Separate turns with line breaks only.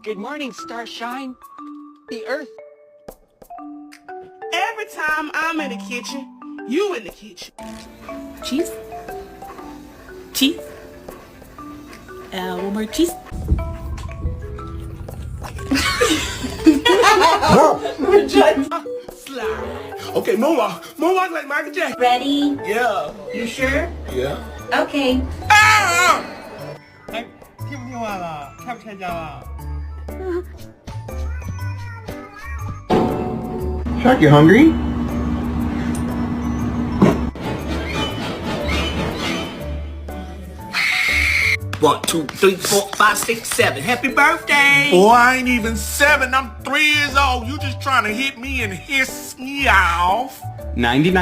Good morning, Starshine. The Earth.
Every time I'm in the kitchen, you in the kitchen.
Cheese. Cheese. One more cheese.
Slide. Okay, moonwalk. Moonwalk like Michael Jackson.
Ready?
Yeah.
You sure?
Yeah.
Okay.
Ah!
哎，听不听完了？开不开家了？
Shark, you hungry?
One, two, three, 4, 5, 6, 7. Happy birthday!
Boy, I ain't even 7. I'm 3 years old. You just trying to hit me and hiss me off.
99.